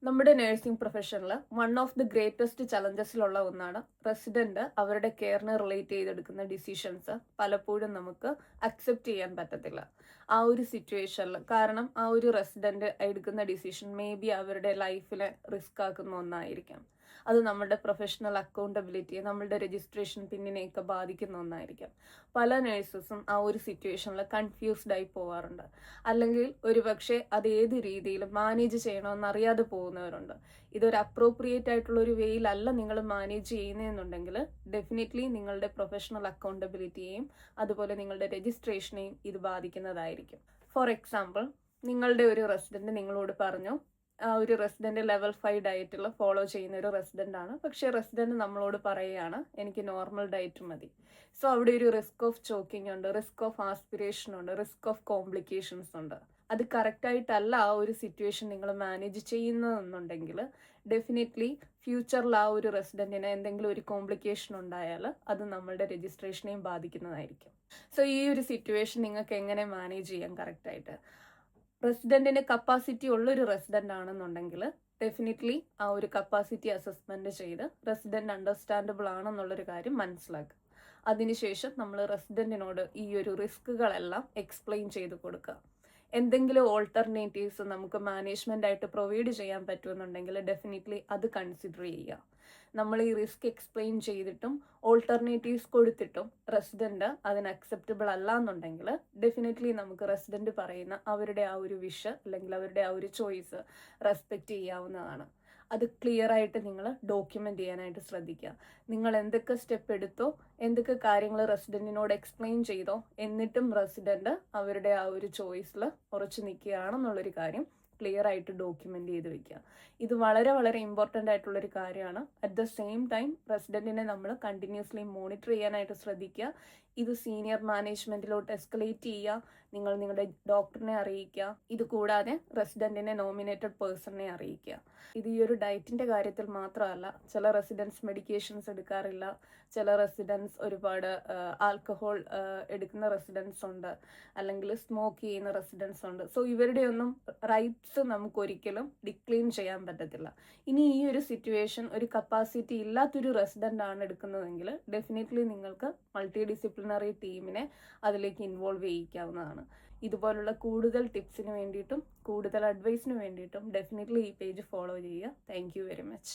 നമ്മുടെ നഴ്സിംഗ് പ്രൊഫഷനിൽ one of the greatest ചലഞ്ചസിലുള്ള ഒന്നാണ് റെസിഡന്റ് അവരുടെ കെയറിനെ റിലേറ്റ് ചെയ്തെടുക്കുന്ന ഡിസിഷൻസ് പലപ്പോഴും നമുക്ക് അക്സെപ്റ്റ് ചെയ്യാൻ പറ്റത്തില്ല. ആ ഒരു സിറ്റുവേഷനിൽ കാരണം ആ ഒരു റെസിഡന്റ് എടുക്കുന്ന ഡിസിഷൻ മേ ബി അവരുടെ ലൈഫിനെ റിസ്ക് ആക്കുന്ന ഒന്നായിരിക്കാം. അത് നമ്മുടെ പ്രൊഫഷണൽ അക്കൗണ്ടബിലിറ്റിയെ, നമ്മളുടെ രജിസ്ട്രേഷൻ പിന്നിനെയൊക്കെ ബാധിക്കുന്ന ഒന്നായിരിക്കാം. പല നഴ്സസും ആ ഒരു സിറ്റുവേഷനിൽ കൺഫ്യൂസ്ഡ് ആയി പോവാറുണ്ട്. അല്ലെങ്കിൽ ഒരുപക്ഷെ അത് ഏത് രീതിയിൽ മാനേജ് ചെയ്യണമെന്ന് അറിയാതെ പോകുന്നവരുണ്ട്. ഇതൊരു അപ്രോപ്രിയേറ്റ് ആയിട്ടുള്ള ഒരു വേയിലല്ല നിങ്ങൾ മാനേജ് ചെയ്യുന്നതെന്നുണ്ടെങ്കിൽ ഡെഫിനറ്റ്ലി നിങ്ങളുടെ പ്രൊഫഷണൽ അക്കൗണ്ടബിലിറ്റിയെയും അതുപോലെ നിങ്ങളുടെ രജിസ്ട്രേഷനെയും ഇത് ബാധിക്കുന്നതായിരിക്കും. ഫോർ എക്സാമ്പിൾ, നിങ്ങളുടെ ഒരു റെസിഡന്റ് നിങ്ങളോട് പറഞ്ഞു, ഒരു റെസിഡന്റ് ലെവൽ 5 ഡയറ്റിൽ ഫോളോ ചെയ്യുന്ന ഒരു റെസിഡന്റ് ആണ്. പക്ഷേ റെസിഡന്റ് നമ്മളോട് പറയുകയാണ് എനിക്ക് നോർമൽ ഡയറ്റ് മതി. സോ അവിടെ ഒരു റിസ്ക് ഓഫ് ചോക്കിംഗ് ഉണ്ട്, റിസ്ക് ഓഫ് ആസ്പിറേഷൻ ഉണ്ട്, റിസ്ക് ഓഫ് കോംപ്ലിക്കേഷൻസ് ഉണ്ട്. അത് കറക്റ്റായിട്ടല്ല ആ ഒരു സിറ്റുവേഷൻ നിങ്ങൾ മാനേജ് ചെയ്യുന്നതെന്നുണ്ടെങ്കിൽ ഡെഫിനറ്റ്ലി ഫ്യൂച്ചറിൽ ആ ഒരു റെസിഡന്റിന് എന്തെങ്കിലും ഒരു കോംപ്ലിക്കേഷൻ ഉണ്ടായാൽ അത് നമ്മളുടെ രജിസ്ട്രേഷനെയും ബാധിക്കുന്നതായിരിക്കും. സോ ഈ ഒരു സിറ്റുവേഷൻ നിങ്ങൾക്ക് എങ്ങനെ മാനേജ് ചെയ്യാം കറക്റ്റായിട്ട്? റെസിഡന്റിന് കപ്പാസിറ്റി ഉള്ളൊരു റെസിഡന്റ് ആണെന്നുണ്ടെങ്കിൽ ഡെഫിനറ്റ്ലി ആ ഒരു കപ്പാസിറ്റി അസസ്മെന്റ് ചെയ്ത് റെസിഡന്റ് അണ്ടർസ്റ്റാൻഡബിൾ ആണെന്നുള്ളൊരു കാര്യം മനസ്സിലാക്കുക. അതിനുശേഷം നമ്മൾ റെസിഡന്റിനോട് ഈ ഒരു റിസ്കുകളെല്ലാം എക്സ്പ്ലെയിൻ ചെയ്ത് കൊടുക്കുക. എന്തെങ്കിലും ഓൾട്ടർനേറ്റീവ്സ് നമുക്ക് മാനേജ്മെന്റ് ആയിട്ട് പ്രൊവൈഡ് ചെയ്യാൻ പറ്റുമെന്നുണ്ടെങ്കിൽ ഡെഫിനറ്റ്ലി അത് കൺസിഡർ ചെയ്യുക. നമ്മൾ ഈ റിസ്ക് എക്സ്പ്ലെയിൻ ചെയ്തിട്ടും ഓൾട്ടർനേറ്റീവ്സ് കൊടുത്തിട്ടും റെസിഡന്റ് അതിന് അക്സെപ്റ്റബിൾ അല്ല എന്നുണ്ടെങ്കിൽ ഡെഫിനറ്റ്ലി നമുക്ക് റെസിഡന്റ് പറയുന്ന അവരുടെ ആ ഒരു വിഷ് അല്ലെങ്കിൽ അവരുടെ ആ ഒരു ചോയ്സ് റെസ്പെക്റ്റ് ചെയ്യാവുന്നതാണ്. അത് ക്ലിയർ ആയിട്ട് നിങ്ങൾ ഡോക്യുമെന്റ് ചെയ്യാനായിട്ട് ശ്രദ്ധിക്കുക. നിങ്ങൾ എന്തൊക്കെ സ്റ്റെപ്പ് എടുത്തോ, എന്തൊക്കെ കാര്യങ്ങൾ റെസിഡന്റിനോട് എക്സ്പ്ലെയിൻ ചെയ്തോ, എന്നിട്ടും റെസിഡന്റ് അവരുടെ ആ ഒരു ചോയ്സിൽ ഉറച്ചു നിൽക്കുകയാണെന്നുള്ളൊരു കാര്യം ക്ലിയർ ആയിട്ട് ഡോക്യുമെന്റ് ചെയ്ത് വെക്കുക. ഇത് വളരെ വളരെ ഇമ്പോർട്ടൻ്റ് ആയിട്ടുള്ളൊരു കാര്യമാണ്. അറ്റ് ദ സെയിം ടൈം റെസിഡന്റിനെ നമ്മൾ കണ്ടിന്യൂസ്ലി മോണിറ്റർ ചെയ്യാനായിട്ട് ശ്രദ്ധിക്കുക. ഇത് സീനിയർ മാനേജ്മെന്റിലോട്ട് എസ്കലേറ്റ് ചെയ്യുക, നിങ്ങൾ നിങ്ങളുടെ ഡോക്ടറിനെ അറിയിക്കുക. ഇത് കൂടാതെ റെസിഡന്റിനെ നോമിനേറ്റഡ് പേഴ്സണിനെ അറിയിക്കുക. ഇത് ഈ ഒരു ഡയറ്റിന്റെ കാര്യത്തിൽ മാത്രമല്ല, ചില റെസിഡൻസ് മെഡിക്കേഷൻസ് എടുക്കാറില്ല, ചില റെസിഡൻസ് ഒരുപാട് ആൽക്കഹോൾ എടുക്കുന്ന റെസിഡൻസ് ഉണ്ട്, അല്ലെങ്കിൽ സ്മോക്ക് ചെയ്യുന്ന റെസിഡൻസ് ഉണ്ട്. സോ ഇവരുടെ ഒന്നും റൈറ്റ്സ് നമുക്ക് ഒരിക്കലും ഡിക്ലെയിം ചെയ്യാൻ പറ്റത്തില്ല. ഇനി ഈ ഒരു സിറ്റുവേഷൻ ഒരു കപ്പാസിറ്റി ഇല്ലാത്തൊരു റെസിഡന്റ് ആണ് എടുക്കുന്നതെങ്കിൽ ഡെഫിനറ്റ്ലി നിങ്ങൾക്ക് മൾട്ടി ഡിസിപ്ലിനറി ടീമിനെ അതിലേക്ക് ഇൻവോൾവ് ചെയ്യിക്കാവുന്നതാണ്. ഇതുപോലുള്ള കൂടുതൽ ടിപ്സിന് വേണ്ടിയിട്ടും കൂടുതൽ അഡ്വൈസിന് വേണ്ടിയിട്ടും ഡെഫിനറ്റ്ലി ഈ പേജ് ഫോളോ ചെയ്യുക. Thank you very much.